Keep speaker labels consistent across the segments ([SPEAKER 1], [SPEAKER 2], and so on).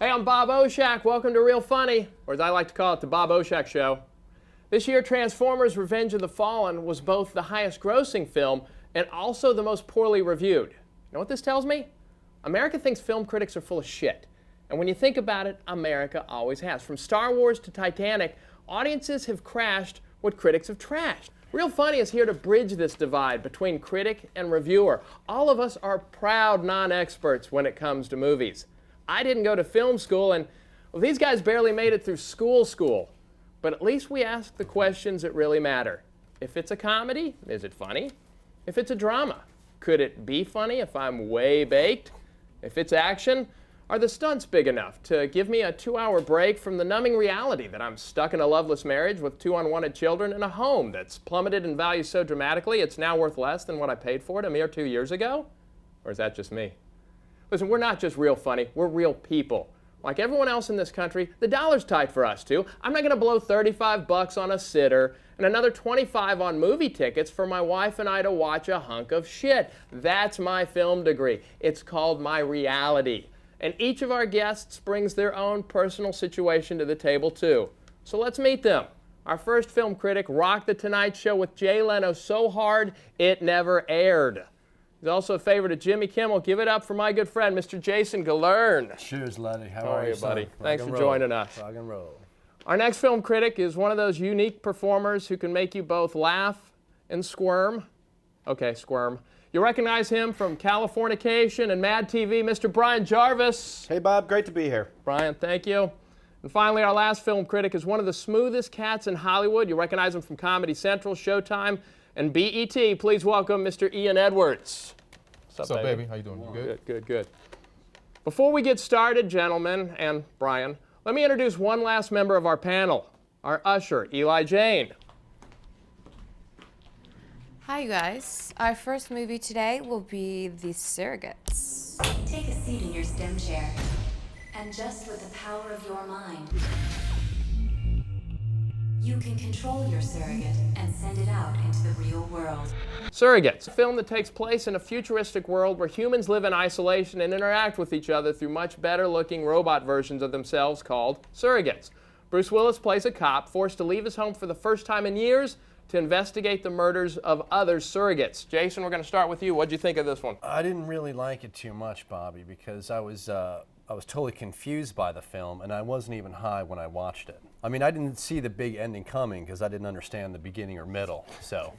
[SPEAKER 1] Hey, I'm Bob Oshak. Welcome to Real Funny, or as I like to call it, the Bob Oshak Show. This year, Transformers: Revenge of the Fallen was both the highest-grossing film and also the most poorly reviewed. You know what this tells me? America thinks film critics are full of shit. And when you think about it, America always has. From Star Wars to Titanic, audiences have crashed what critics have trashed. Real Funny is here to bridge this divide between critic and reviewer. All of us are proud non-experts when it comes to movies. I didn't go to film school, and well, these guys barely made it through school. But at least we ask the questions that really matter. If it's a comedy, is it funny? If it's a drama, could it be funny if I'm way baked? If it's action, are the stunts big enough to give me a 2-hour break from the numbing reality that I'm stuck in a loveless marriage with 2 unwanted children in a home that's plummeted in value so dramatically it's now worth less than what I paid for it a mere 2 years ago? Or is that just me? Listen, we're not just real funny, we're real people. Like everyone else in this country, the dollar's tight for us too. I'm not gonna blow $35 on a sitter and another $25 on movie tickets for my wife and I to watch a hunk of shit. That's my film degree. It's called my reality. And each of our guests brings their own personal situation to the table too. So let's meet them. Our first film critic rocked The Tonight Show with Jay Leno so hard it never aired. He's also a favorite of Jimmy Kimmel. Give it up for my good friend, Mr. Jason Galern.
[SPEAKER 2] Cheers, laddie. How are you,
[SPEAKER 1] buddy?
[SPEAKER 2] son?
[SPEAKER 1] Thanks for joining us.
[SPEAKER 2] Rock and roll.
[SPEAKER 1] Our next film critic is one of those unique performers who can make you both laugh and squirm. Okay, squirm. You recognize him from Californication and Mad TV, Mr. Brian Jarvis.
[SPEAKER 3] Hey, Bob. Great to be here.
[SPEAKER 1] Brian, thank you. And finally, our last film critic is one of the smoothest cats in Hollywood. You recognize him from Comedy Central, Showtime, and BET. Please welcome Mr. Ian Edwards.
[SPEAKER 4] What's up, baby? How you doing? You good?
[SPEAKER 1] Good. Before we get started, gentlemen, and Brian, let me introduce one last member of our panel, our usher, Eli Jane.
[SPEAKER 5] Hi, you guys. Our first movie today will be The Surrogates.
[SPEAKER 6] Take a seat in your STEM chair, and just with the power of your mind, you can control your surrogate and send it out into the real world.
[SPEAKER 1] Surrogates, a film that takes place in a futuristic world where humans live in isolation and interact with each other through much better-looking robot versions of themselves called surrogates. Bruce Willis plays a cop forced to leave his home for the first time in years to investigate the murders of other surrogates. Jason, we're going to start with you. What'd you think of this one?
[SPEAKER 2] I didn't really like it too much, Bobby, because I was totally confused by the film, and I wasn't even high when I watched it. I mean, I didn't see the big ending coming because I didn't understand the beginning or middle, so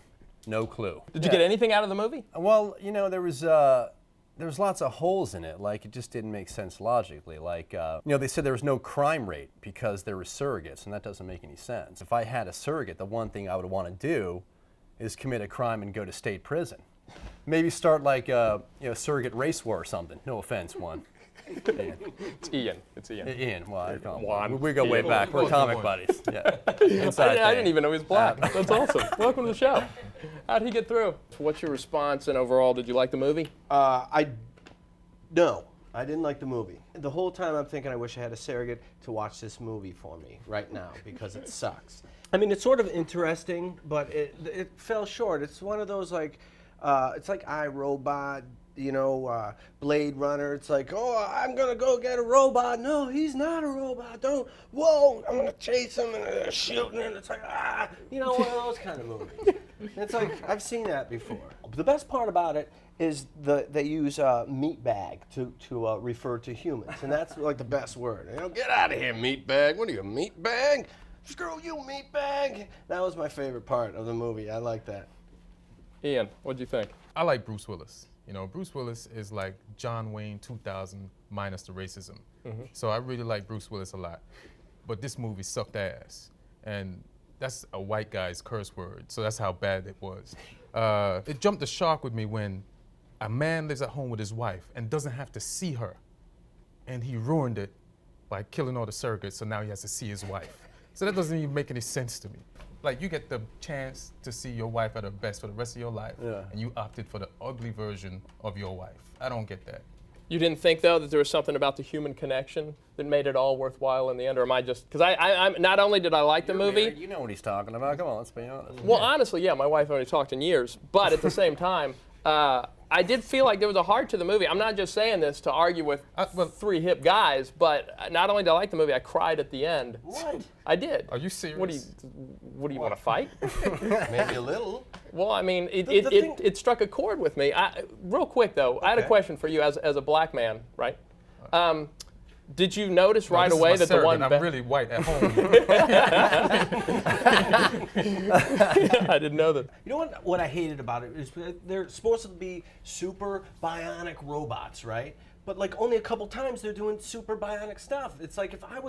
[SPEAKER 2] no clue.
[SPEAKER 1] Did you get anything out of the movie?
[SPEAKER 2] Well, you know, there was lots of holes in it. Like, it just didn't make sense logically. Like, you know, they said there was no crime rate because there were surrogates, and that doesn't make any sense. If I had a surrogate, the one thing I would want to do is commit a crime and go to state prison. Maybe start like a surrogate race war or something. No offense, one. Ian.
[SPEAKER 1] It's Ian.
[SPEAKER 2] Ian, well,
[SPEAKER 1] Juan.
[SPEAKER 2] we go way back. We're comic buddies. Yeah.
[SPEAKER 1] I didn't even know he was black. That's awesome. Welcome to the show. How'd he get through? What's your response, and overall, did you like the movie?
[SPEAKER 3] No, I didn't like the movie. The whole time I'm thinking I wish I had a surrogate to watch this movie for me right now because it sucks. I mean, it's sort of interesting, but it fell short. It's one of those like, it's like iRobot, you know, Blade Runner. It's like, oh, I'm gonna go get a robot. No, he's not a robot. Don't. Whoa, I'm gonna chase him and shoot him. And it's like, you know, one of those kind of movies. It's like I've seen that before. The best part about it is they use meat bag to refer to humans, and that's like the best word. You know, get out of here, meat bag. What are you, a meat bag? Screw you, meat bag. That was my favorite part of the movie. I like that.
[SPEAKER 1] Ian, what'd you think?
[SPEAKER 4] I like Bruce Willis. You know, Bruce Willis is like John Wayne 2000 minus the racism. So I really like Bruce Willis a lot. But this movie sucked ass. And that's a white guy's curse word, so that's how bad it was. It jumped the shark with me when a man lives at home with his wife and doesn't have to see her. And he ruined it by killing all the surrogates, so now he has to see his wife. So that doesn't even make any sense to me. Like, you get the chance to see your wife at her best for the rest of your life, and you opted for the ugly version of your wife. I don't get that.
[SPEAKER 1] You didn't think, though, that there was something about the human connection that made it all worthwhile in the end, or am I just, because I'm not only did I like the movie.
[SPEAKER 2] Married, you know what he's talking about. Come on, let's be honest.
[SPEAKER 1] Well, honestly, yeah, my wife only talked in years, but at the same time, I did feel like there was a heart to the movie. I'm not just saying this to argue with three hip guys, but not only did I like the movie, I cried at the end.
[SPEAKER 3] What?
[SPEAKER 1] I did.
[SPEAKER 4] Are you serious?
[SPEAKER 1] What do you want to fight?
[SPEAKER 3] Maybe a little.
[SPEAKER 1] Well, I mean,
[SPEAKER 3] thing-
[SPEAKER 1] it struck a chord with me. Real quick though, I had a
[SPEAKER 3] Okay.
[SPEAKER 1] question for you as a black man, right? Did you notice right
[SPEAKER 4] This is
[SPEAKER 1] away
[SPEAKER 4] my
[SPEAKER 1] that the
[SPEAKER 4] surrogate.
[SPEAKER 1] one?
[SPEAKER 4] I'm really white at home.
[SPEAKER 1] I didn't know that.
[SPEAKER 3] You know what I hated about it is they're supposed to be super bionic robots, right? But like only a couple times they're doing super bionic stuff. It's like if I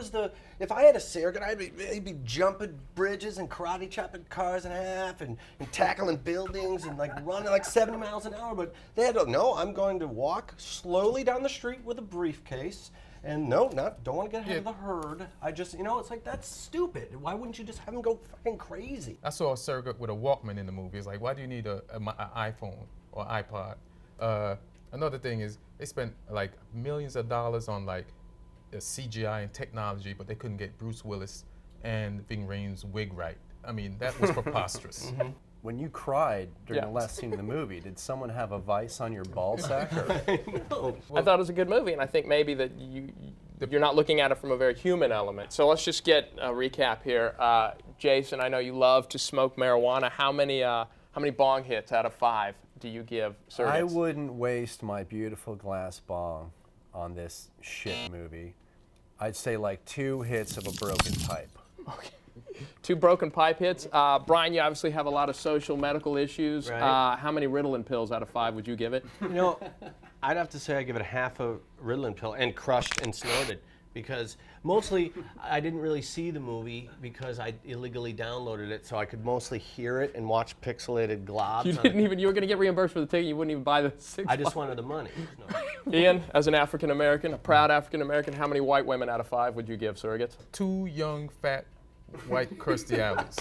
[SPEAKER 3] had a surrogate, I'd be jumping bridges and karate chopping cars in half and tackling buildings and like running like 70 miles an hour. But they had no, I'm going to walk slowly down the street with a briefcase. And don't want to get ahead of the herd. I just, it's like, that's stupid. Why wouldn't you just have them go fucking crazy?
[SPEAKER 4] I saw a surrogate with a Walkman in the movie. It's like, why do you need an iPhone or iPod? Another thing is they spent like millions of dollars on like the CGI and technology, but they couldn't get Bruce Willis and Ving Rhames' wig right. I mean, that was preposterous.
[SPEAKER 2] When you cried during
[SPEAKER 1] Yeah.
[SPEAKER 2] the last scene of the movie, did someone have a vice on your ball sack? Or?
[SPEAKER 1] I thought it was a good movie, and I think maybe that you're not looking at it from a very human element. So let's just get a recap here. Jason, I know you love to smoke marijuana. How many bong hits out of 5 do you give Surrogates?
[SPEAKER 2] I wouldn't waste my beautiful glass bong on this shit movie. I'd say like 2 hits of a broken pipe.
[SPEAKER 1] Okay. 2 broken pipe hits. Brian, you obviously have a lot of social medical issues.
[SPEAKER 3] Right.
[SPEAKER 1] How many Ritalin pills out of 5 would you give it?
[SPEAKER 3] I'd have to say I give it half a Ritalin pill and crushed and snorted because mostly I didn't really see the movie because I illegally downloaded it, so I could mostly hear it and watch pixelated globs.
[SPEAKER 1] You were going to get reimbursed for the ticket. You wouldn't even buy the 6.
[SPEAKER 3] I just wanted the money. No.
[SPEAKER 1] Ian, as an African American, a proud African American, how many white women out of 5 would you give Surrogates?
[SPEAKER 4] 2 young, fat, white Kirstie Alley's.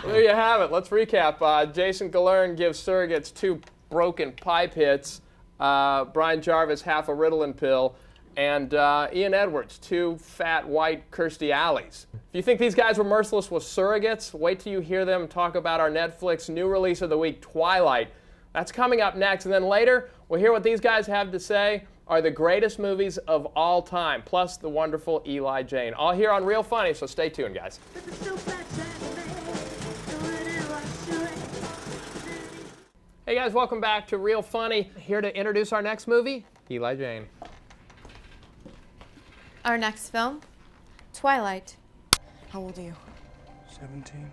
[SPEAKER 1] There you have it. Let's recap. Jason Galern gives Surrogates 2 broken pipe hits. Brian Jarvis, half a Ritalin pill. And Ian Edwards, 2 fat, white Kirstie Alleys. If you think these guys were merciless with Surrogates, wait till you hear them talk about our Netflix new release of the week, Twilight. That's coming up next. And then later, we'll hear what these guys have to say are the greatest movies of all time, plus the wonderful Eli Jane. All here on Real Funny, so stay tuned, guys. Hey guys, welcome back to Real Funny. Here to introduce our next movie, Eli Jane.
[SPEAKER 5] Our next film, Twilight.
[SPEAKER 7] How old are you?
[SPEAKER 8] 17.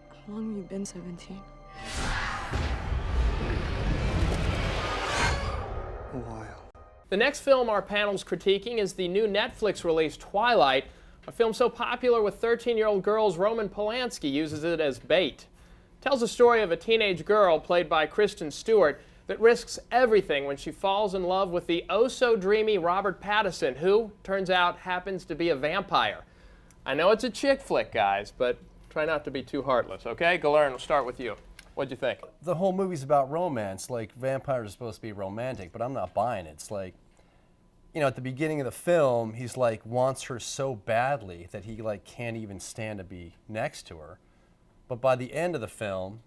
[SPEAKER 7] How long have you been 17?
[SPEAKER 8] A while.
[SPEAKER 1] The next film our panel's critiquing is the new Netflix release, Twilight, a film so popular with 13-year-old girls Roman Polanski uses it as bait. It tells the story of a teenage girl, played by Kristen Stewart, that risks everything when she falls in love with the oh-so-dreamy Robert Pattinson, who, turns out, happens to be a vampire. I know it's a chick flick, guys, but try not to be too heartless, okay? Galern, we'll start with you. What'd you think?
[SPEAKER 2] The whole movie's about romance. Like, vampires are supposed to be romantic, but I'm not buying it. It's like, at the beginning of the film, he's like, wants her so badly that he like can't even stand to be next to her. But by the end of the film,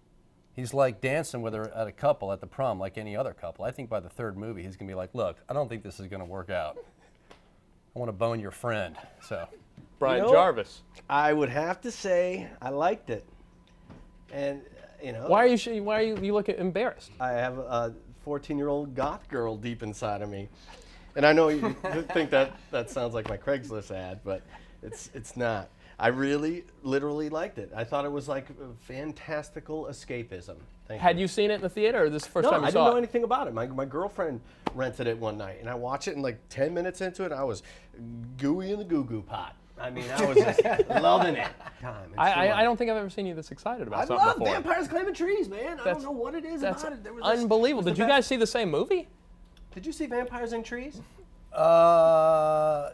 [SPEAKER 2] he's like dancing with her at the prom, like any other couple. I think by the 3rd movie, he's gonna be like, look, I don't think this is gonna work out. I want to bone your friend, so.
[SPEAKER 1] Brian Jarvis.
[SPEAKER 3] I would have to say I liked it. And,
[SPEAKER 1] Why are you looking embarrassed?
[SPEAKER 3] I have a 14-year-old goth girl deep inside of me. And I know you think that sounds like my Craigslist ad, but it's not. I really, literally liked it. I thought it was like a fantastical escapism.
[SPEAKER 1] Had you seen it in the theater, or this is the first
[SPEAKER 3] No,
[SPEAKER 1] time you
[SPEAKER 3] I
[SPEAKER 1] saw
[SPEAKER 3] didn't know
[SPEAKER 1] it?
[SPEAKER 3] anything about it. My girlfriend rented it one night, and I watched it, and like 10 minutes into it, I was gooey in the goo-goo pot. I mean, I was just loving it.
[SPEAKER 1] I don't think I've ever seen you this excited about
[SPEAKER 3] I
[SPEAKER 1] something
[SPEAKER 3] love
[SPEAKER 1] before.
[SPEAKER 3] vampires climbing trees, man. I
[SPEAKER 1] That's-
[SPEAKER 3] don't know what it is
[SPEAKER 1] That's
[SPEAKER 3] about it. There was
[SPEAKER 1] unbelievable. Did you guys see the same movie?
[SPEAKER 3] Did you see Vampires in Trees?
[SPEAKER 2] No.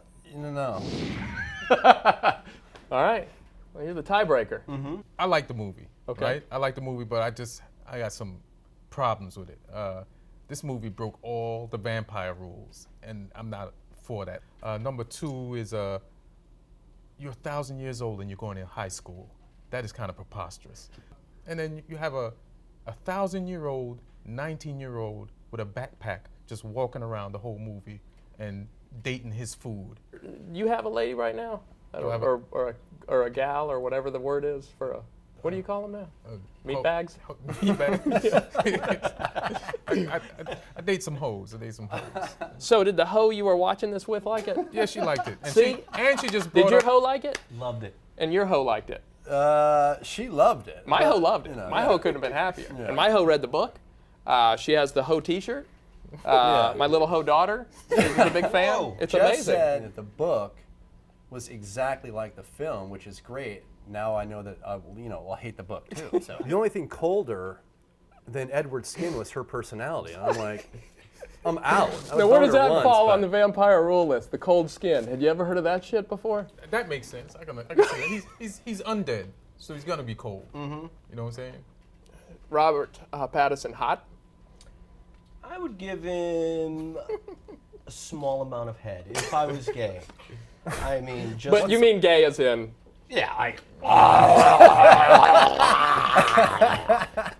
[SPEAKER 1] All right. Well, you're the tiebreaker.
[SPEAKER 4] I like the movie.
[SPEAKER 1] Okay.
[SPEAKER 4] Right? I like the movie, but I got some problems with it. This movie broke all the vampire rules, and I'm not for that. Number 2 is you're 1,000 years old and you're going to high school. That is kind of preposterous. And then you have a 1,000-year-old 19-year-old with a backpack just walking around the whole movie and dating his food.
[SPEAKER 1] You have a lady right now? Or a gal, or whatever the word is for a, what do you call them now? Meat bags?
[SPEAKER 4] Meat bags. I date some hoes.
[SPEAKER 1] So did the hoe you were watching this with like it?
[SPEAKER 4] Yeah, she liked it. And
[SPEAKER 1] See?
[SPEAKER 4] she just brought
[SPEAKER 1] Did your
[SPEAKER 4] up,
[SPEAKER 1] hoe like it?
[SPEAKER 3] Loved it.
[SPEAKER 1] And your hoe liked it?
[SPEAKER 2] She loved it.
[SPEAKER 1] My hoe loved it.
[SPEAKER 2] You know,
[SPEAKER 1] My hoe couldn't have been happier.
[SPEAKER 2] Yeah.
[SPEAKER 1] And my hoe read the book. She has the hoe T-shirt. My little hoe daughter is a big fan.
[SPEAKER 3] Whoa.
[SPEAKER 1] It's
[SPEAKER 2] Jess
[SPEAKER 1] amazing.
[SPEAKER 2] said that the book was exactly like the film, which is great. Now I know that I'll hate the book too. So the only thing colder than Edward's skin was her personality. And I'm like, I'm out.
[SPEAKER 1] Now where does that fall on the vampire rule list? The cold skin. Had you ever heard of that shit before?
[SPEAKER 4] That makes sense. I can see that. He's undead, so he's gonna be cold. Mm-hmm. You know what I'm saying?
[SPEAKER 1] Robert Pattinson, hot?
[SPEAKER 3] I would give him a small amount of head if I was gay. I mean, just.
[SPEAKER 1] But you mean gay as in?
[SPEAKER 3] Yeah,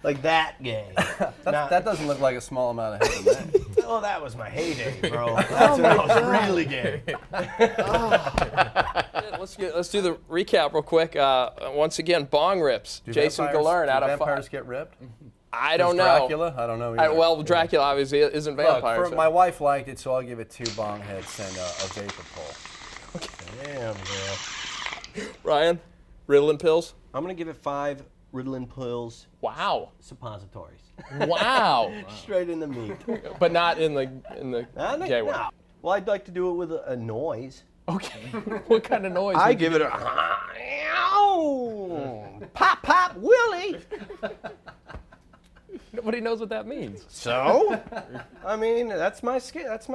[SPEAKER 3] like that gay.
[SPEAKER 2] That doesn't look like a small amount of head to me.
[SPEAKER 3] Oh, that was my heyday, bro. That's when I was really gay.
[SPEAKER 1] Let's do the recap real quick. Once again, bong rips. Jason Galern out of 5.
[SPEAKER 2] Vampires get ripped?
[SPEAKER 1] I don't
[SPEAKER 2] Does
[SPEAKER 1] know.
[SPEAKER 2] Dracula? I don't know either.
[SPEAKER 1] Well, Dracula obviously isn't vampire.
[SPEAKER 2] Look, my wife liked it, so I'll give it 2 bong heads and a vapor pull.
[SPEAKER 3] Damn, girl.
[SPEAKER 1] Ryan, Ritalin pills.
[SPEAKER 3] I'm gonna give it 5 Ritalin pills.
[SPEAKER 1] Wow.
[SPEAKER 3] Suppositories.
[SPEAKER 1] Wow.
[SPEAKER 3] Straight in the meat.
[SPEAKER 1] But not in the gay one.
[SPEAKER 3] No. Well, I'd like to do it with a noise.
[SPEAKER 1] Okay. What kind of noise?
[SPEAKER 3] I give it a pop pop Willie.
[SPEAKER 1] Nobody knows what that means.
[SPEAKER 3] So, I mean, that's my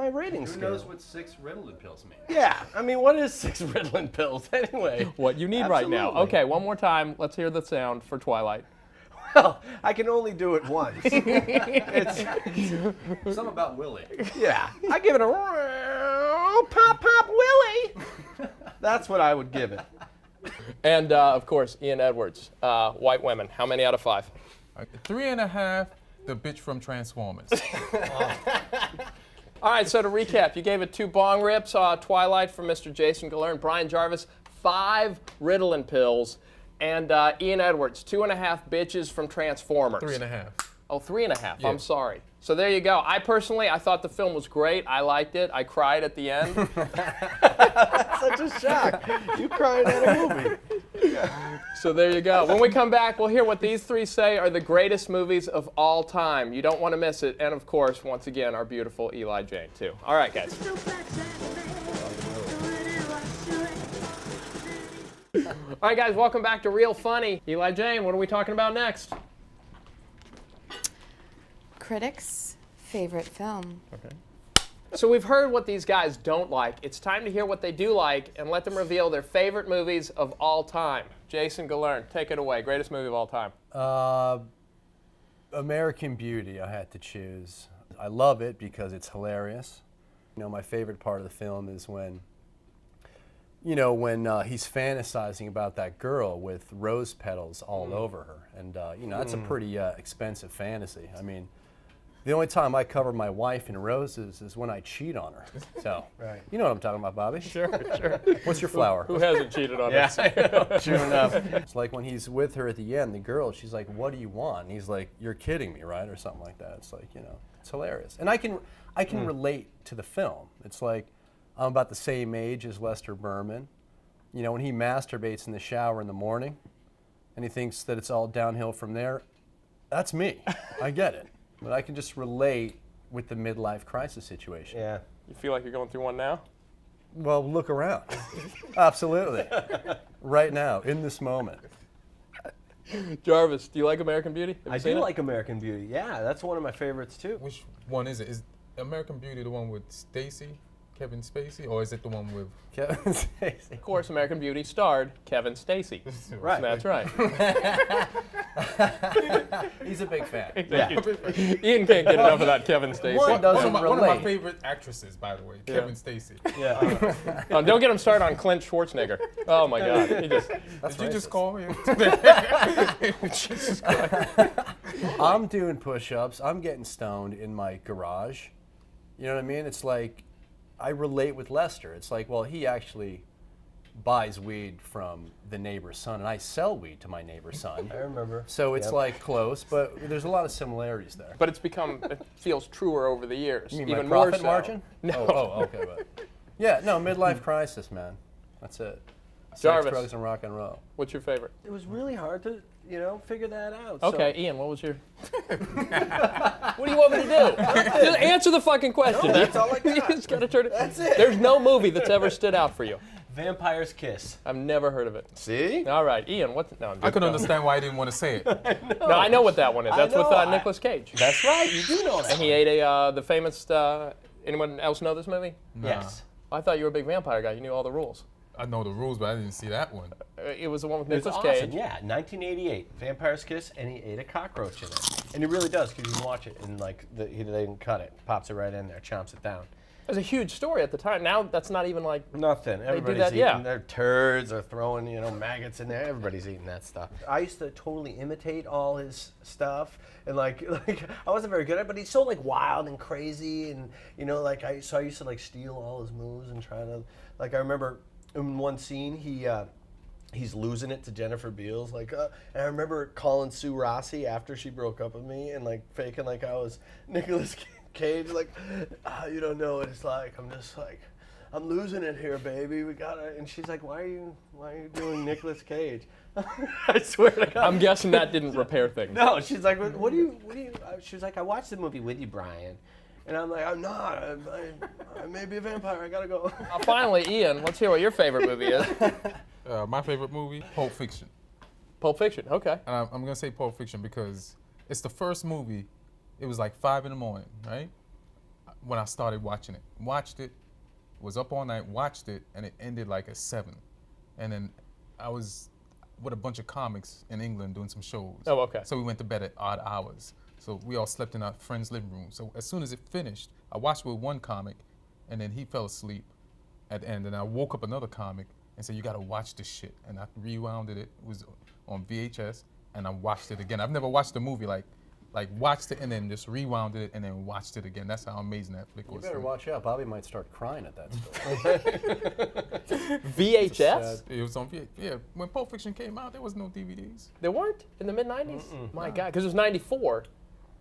[SPEAKER 3] rating
[SPEAKER 2] Who
[SPEAKER 3] scale.
[SPEAKER 2] knows what 6 Ritalin pills mean?
[SPEAKER 3] Yeah, I mean, what is 6 Ritalin pills anyway?
[SPEAKER 1] What you need right now.
[SPEAKER 3] Absolutely.
[SPEAKER 1] Okay, one more time. Let's hear the sound for Twilight.
[SPEAKER 3] Well, I can only do it once.
[SPEAKER 2] Something about Willie.
[SPEAKER 3] Yeah, I give it a pop pop Willie. That's what I would give it.
[SPEAKER 1] And of course, Ian Edwards, White Women. How many out of 5?
[SPEAKER 4] 3.5. The bitch from Transformers.
[SPEAKER 1] All right, so to recap, you gave it 2 bong rips, Twilight from Mr. Jason Galern, Brian Jarvis, 5 Ritalin pills, and Ian Edwards, 2.5 bitches from Transformers.
[SPEAKER 4] 3.5.
[SPEAKER 1] Oh, 3.5.
[SPEAKER 4] Yeah.
[SPEAKER 1] I'm sorry. So there you go. I thought the film was great. I liked it. I cried at the end.
[SPEAKER 3] Such a shock. You crying at a movie.
[SPEAKER 1] So there you go. When we come back, we'll hear what these 3 say are the greatest movies of all time. You don't want to miss it. And of course, once again, our beautiful Eli Jane, too. All right, guys. All right, guys, welcome back to Real Funny. Eli Jane, what are we talking about next?
[SPEAKER 5] Critics' favorite film.
[SPEAKER 1] Okay. So we've heard what these guys don't like. It's time to hear what they do like and let them reveal their favorite movies of all time. Jason Galern, take it away. Greatest movie of all time.
[SPEAKER 2] American Beauty, I had to choose. I love it because it's hilarious. You know, my favorite part of the film is when he's fantasizing about that girl with rose petals all over her. And, that's a pretty expensive fantasy. I mean, the only time I cover my wife in roses is when I cheat on her. So,
[SPEAKER 3] Right.
[SPEAKER 2] You know what I'm talking about, Bobby?
[SPEAKER 1] Sure.
[SPEAKER 2] What's your flower?
[SPEAKER 1] Who hasn't cheated on us?
[SPEAKER 2] Sure enough. It's like when he's with her at the end, the girl, she's like, "What do you want?" And he's like, "You're kidding me, right?" Or something like that. It's like, it's hilarious. And I can relate to the film. It's like I'm about the same age as Lester Berman. You know, when he masturbates in the shower in the morning and he thinks that it's all downhill from there, that's me. I get it. But I can just relate with the midlife crisis situation.
[SPEAKER 3] Yeah.
[SPEAKER 1] You feel like you're going through one now?
[SPEAKER 2] Well, look around. Absolutely. Right now, in this moment.
[SPEAKER 1] Jarvis, do you like American Beauty? Have
[SPEAKER 3] I
[SPEAKER 1] you seen
[SPEAKER 3] do
[SPEAKER 1] it?
[SPEAKER 3] like American Beauty. Yeah, that's one of my favorites too.
[SPEAKER 4] Which one is it? Is American Beauty the one with Kevin Spacey, or is it the one with
[SPEAKER 2] Kevin Spacey.
[SPEAKER 1] Of course, American Beauty starred Kevin Spacey.
[SPEAKER 3] Right.
[SPEAKER 1] That's right.
[SPEAKER 2] He's a big fan.
[SPEAKER 3] Yeah.
[SPEAKER 1] Ian can't get enough of that Kevin Spacey.
[SPEAKER 2] One doesn't
[SPEAKER 4] one of my
[SPEAKER 2] relate.
[SPEAKER 4] favorite actresses, by the way, Kevin Spacey.
[SPEAKER 3] Yeah.
[SPEAKER 1] Don't get him started on Clint Schwarzenegger. Oh my God. He just.
[SPEAKER 4] Did you just call me?
[SPEAKER 1] Jesus Christ.
[SPEAKER 2] I'm doing push-ups. I'm getting stoned in my garage. You know what I mean? It's like I relate with Lester. It's like, well, he actually buys weed from the neighbor's son, and I sell weed to my neighbor's son.
[SPEAKER 3] I remember.
[SPEAKER 2] So it's like close, but there's a lot of similarities there.
[SPEAKER 1] But it feels truer over the years.
[SPEAKER 2] You mean
[SPEAKER 1] even
[SPEAKER 2] my profit
[SPEAKER 1] more so.
[SPEAKER 2] margin?
[SPEAKER 1] No.
[SPEAKER 2] Okay. But yeah, no, midlife crisis, man. That's it.
[SPEAKER 1] Jarvis.
[SPEAKER 2] Sex, drugs, and rock and roll.
[SPEAKER 1] What's your favorite?
[SPEAKER 3] It was really hard to, figure that out.
[SPEAKER 1] Okay, Ian, what was your... What do you want me to do? Just answer the fucking question.
[SPEAKER 3] That's all I got.
[SPEAKER 1] You just gotta turn it.
[SPEAKER 3] That's it.
[SPEAKER 1] There's no movie that's ever stood out for you.
[SPEAKER 3] Vampire's Kiss.
[SPEAKER 1] I've never heard of it.
[SPEAKER 3] See?
[SPEAKER 1] All right, Ian, what? No, I'm
[SPEAKER 4] I could
[SPEAKER 1] no.
[SPEAKER 4] understand why I didn't want to say it.
[SPEAKER 1] No, I know what that one is.
[SPEAKER 3] I
[SPEAKER 1] That's with
[SPEAKER 3] know,
[SPEAKER 1] Nicolas Cage.
[SPEAKER 3] That's right. You do know that.
[SPEAKER 1] And he ate the famous. Anyone else know this movie?
[SPEAKER 4] Nah.
[SPEAKER 3] Yes.
[SPEAKER 1] I thought you were a big vampire guy. You knew all the rules.
[SPEAKER 4] I know the rules, but I didn't see that one.
[SPEAKER 1] It was the one with
[SPEAKER 3] It's
[SPEAKER 1] Nicolas
[SPEAKER 3] awesome.
[SPEAKER 1] Cage.
[SPEAKER 3] Yeah, 1988, Vampire's Kiss, and he ate a cockroach in it. And he really does, because you can watch it, and they didn't cut it. Pops it right in there, chomps it down.
[SPEAKER 1] It was a huge story at the time. Now that's not even like.
[SPEAKER 3] Nothing. Everybody's
[SPEAKER 1] that,
[SPEAKER 3] eating
[SPEAKER 1] yeah.
[SPEAKER 3] their turds or throwing, maggots in there. Everybody's eating that stuff. I used to totally imitate all his stuff, and like I wasn't very good at it, but he's so wild and crazy, and so I used to steal all his moves and try to I remember in one scene he's losing it to Jennifer Beals, and I remember calling Sue Rossi after she broke up with me and faking like I was Nicolas Cage, you don't know what it's like. I'm just I'm losing it here, baby. We gotta. And she's like, why are you doing Nicolas Cage? I swear to God.
[SPEAKER 1] I'm guessing that didn't repair things.
[SPEAKER 3] No, she's like, what do you? She was like, I watched the movie with you, Brian. And I'm like, I'm not. I may be a vampire. I gotta go.
[SPEAKER 1] Finally, Ian, let's hear what your favorite movie is.
[SPEAKER 4] My favorite movie, Pulp Fiction.
[SPEAKER 1] Pulp Fiction. Okay.
[SPEAKER 4] And I'm gonna say Pulp Fiction because it's the first movie. It was 5 in the morning, right? When I started watching it. Watched it, was up all night, watched it, and it ended at 7. And then I was with a bunch of comics in England doing some shows.
[SPEAKER 1] Oh, okay.
[SPEAKER 4] So we went to bed at odd hours. So we all slept in our friend's living room. So as soon as it finished, I watched with one comic, and then he fell asleep at the end. And I woke up another comic and said, you gotta watch this shit. And I rewound it. It was on VHS, and I watched it again. I've never watched the movie watched it and then just rewound it and then watched it again. That's how amazing that flick was.
[SPEAKER 2] You better watch out. Bobby might start crying at that story.
[SPEAKER 1] VHS?
[SPEAKER 4] It was on VHS. Yeah, when Pulp Fiction came out, there was no DVDs.
[SPEAKER 1] There weren't in the mid-90s? My God, because it was 94.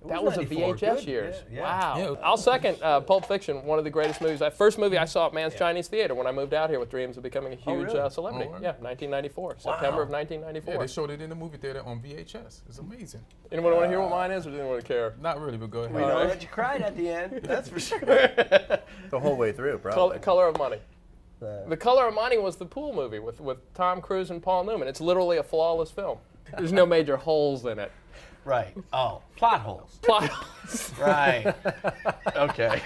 [SPEAKER 1] That was a
[SPEAKER 3] 94.
[SPEAKER 1] VHS
[SPEAKER 3] Good.
[SPEAKER 1] years.
[SPEAKER 3] Yeah.
[SPEAKER 1] Wow.
[SPEAKER 4] Yeah.
[SPEAKER 1] I'll second Pulp Fiction, one of the greatest movies. First movie I saw at Mann's Chinese Theater when I moved out here with dreams of becoming a huge
[SPEAKER 3] really?
[SPEAKER 1] celebrity.
[SPEAKER 4] Oh, right.
[SPEAKER 1] Yeah, 1994, September of 1994.
[SPEAKER 4] Yeah, they showed it in the movie theater on VHS. It's amazing.
[SPEAKER 1] Anyone want to hear what mine is, or do anyone care?
[SPEAKER 4] Not really, but go ahead.
[SPEAKER 3] We know that you cried at the end. That's for sure.
[SPEAKER 2] The whole way through, probably.
[SPEAKER 1] Color of Money. The Color of Money was the pool movie with Tom Cruise and Paul Newman. It's literally a flawless film. There's no major holes in it.
[SPEAKER 3] Right. Oh, plot holes.
[SPEAKER 1] Plot holes.
[SPEAKER 3] Right. Okay.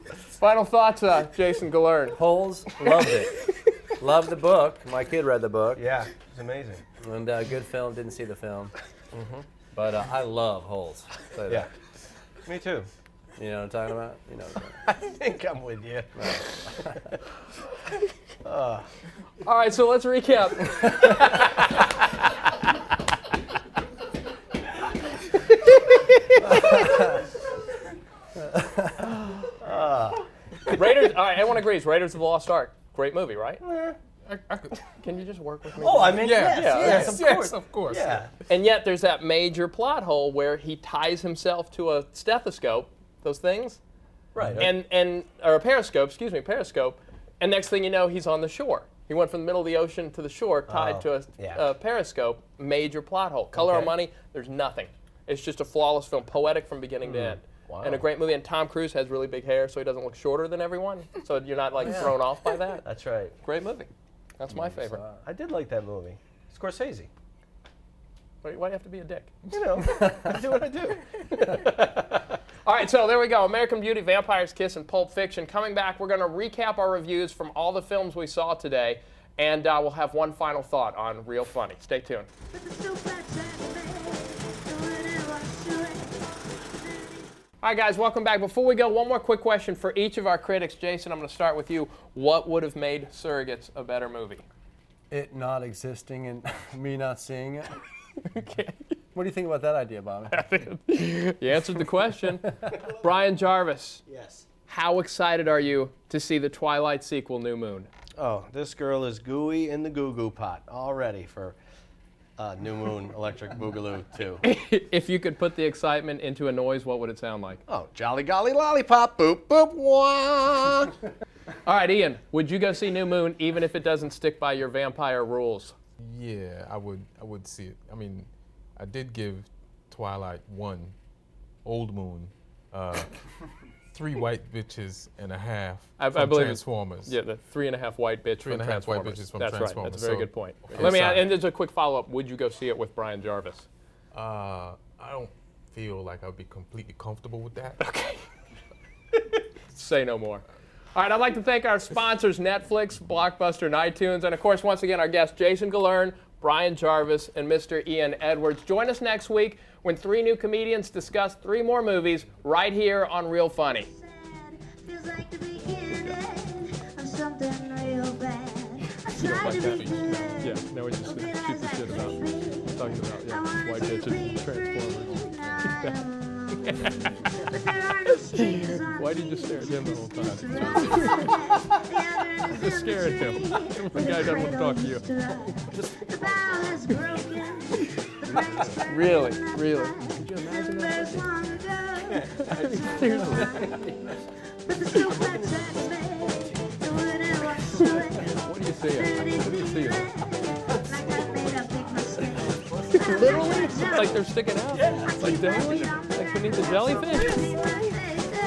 [SPEAKER 1] Final thoughts, Jason Galern.
[SPEAKER 2] Holes, loved it. Loved the book. My kid read the book.
[SPEAKER 3] Yeah, it's amazing.
[SPEAKER 2] And good film, didn't see the film. But I love Holes. Say
[SPEAKER 3] Yeah.
[SPEAKER 2] that.
[SPEAKER 3] Me too.
[SPEAKER 2] You know what I'm talking about? You know what
[SPEAKER 3] I think I'm with you.
[SPEAKER 1] All right, so let's recap. Raiders. All right, everyone agrees. Raiders of the Lost Ark. Great movie, right?
[SPEAKER 4] I could,
[SPEAKER 1] Can you just work with me?
[SPEAKER 3] Oh, I mean,
[SPEAKER 4] yeah,
[SPEAKER 3] yes,
[SPEAKER 4] of course.
[SPEAKER 3] Yeah.
[SPEAKER 1] And yet there's that major plot hole where he ties himself to a stethoscope, those things,
[SPEAKER 3] Right.
[SPEAKER 1] or a periscope, periscope, and next thing you know, he's on the shore. He went from the middle of the ocean to the shore, tied to a periscope. Major plot hole. Color of Money. There's nothing. It's just a flawless film, poetic from beginning to end.
[SPEAKER 3] Wow.
[SPEAKER 1] And a great movie. And Tom Cruise has really big hair, so he doesn't look shorter than everyone. So you're not thrown off by that.
[SPEAKER 3] That's right.
[SPEAKER 1] Great movie. That's my favorite.
[SPEAKER 3] I did like that movie. Scorsese.
[SPEAKER 1] Why do you have to be a dick?
[SPEAKER 3] You know, I do what I do.
[SPEAKER 1] All right, so there we go. American Beauty, Vampire's Kiss, and Pulp Fiction. Coming back, we're going to recap our reviews from all the films we saw today, and we'll have one final thought on Real Funny. Stay tuned. All right, guys, welcome back. Before we go, one more quick question for each of our critics. Jason, I'm going to start with you. What would have made Surrogates a better movie?
[SPEAKER 2] It not existing and me not seeing it.
[SPEAKER 1] Okay.
[SPEAKER 2] What do you think about that idea, Bobby?
[SPEAKER 1] You answered the question. Brian Jarvis,
[SPEAKER 3] Yes.
[SPEAKER 1] how excited are you to see the Twilight sequel, New Moon?
[SPEAKER 3] Oh, this girl is gooey in the goo-goo pot already for New Moon Electric Boogaloo 2.
[SPEAKER 1] If you could put the excitement into a noise, what would it sound like?
[SPEAKER 3] Oh, jolly golly lollipop, boop, boop, wah.
[SPEAKER 1] All right, Ian, would you go see New Moon even if it doesn't stick by your vampire rules?
[SPEAKER 4] Yeah, I would see it. I mean, I did give Twilight 1, Old Moon, 3 white bitches and a half
[SPEAKER 1] I
[SPEAKER 4] from
[SPEAKER 1] believe
[SPEAKER 4] Transformers.
[SPEAKER 1] Yeah, the 3.5 white bitch from
[SPEAKER 4] 3.5 white
[SPEAKER 1] Transformers.
[SPEAKER 4] bitches from
[SPEAKER 1] That's
[SPEAKER 4] Transformers.
[SPEAKER 1] right. That's a very
[SPEAKER 4] So-
[SPEAKER 1] good point.
[SPEAKER 4] Okay,
[SPEAKER 1] Let me
[SPEAKER 4] sorry.
[SPEAKER 1] and there's a quick follow-up. Would you go see it with Brian Jarvis?
[SPEAKER 4] I don't feel like I'd be completely comfortable with that.
[SPEAKER 1] Okay. Say no more. All right, I'd like to thank our sponsors, Netflix, Blockbuster, and iTunes, and of course, once again, our guests, Jason Galern, Brian Jarvis, and Mr. Ian Edwards. Join us next week when 3 new comedians discuss 3 more movies right here on Real Funny.
[SPEAKER 9] Feels like the beginning of something real bad. I
[SPEAKER 1] You don't
[SPEAKER 9] tried
[SPEAKER 1] like
[SPEAKER 9] to
[SPEAKER 1] that?
[SPEAKER 9] be good.
[SPEAKER 1] Yeah, no, we just shoot the shit about talking about white bitches and Transformers. Why did you stare at him the whole time? Just stare at him. The guy doesn't want to talk to you. Really, really. Could you imagine that? Seriously. What do you see? What do you see? Literally? Like they're sticking out? Like dangling? Like beneath the jellyfish?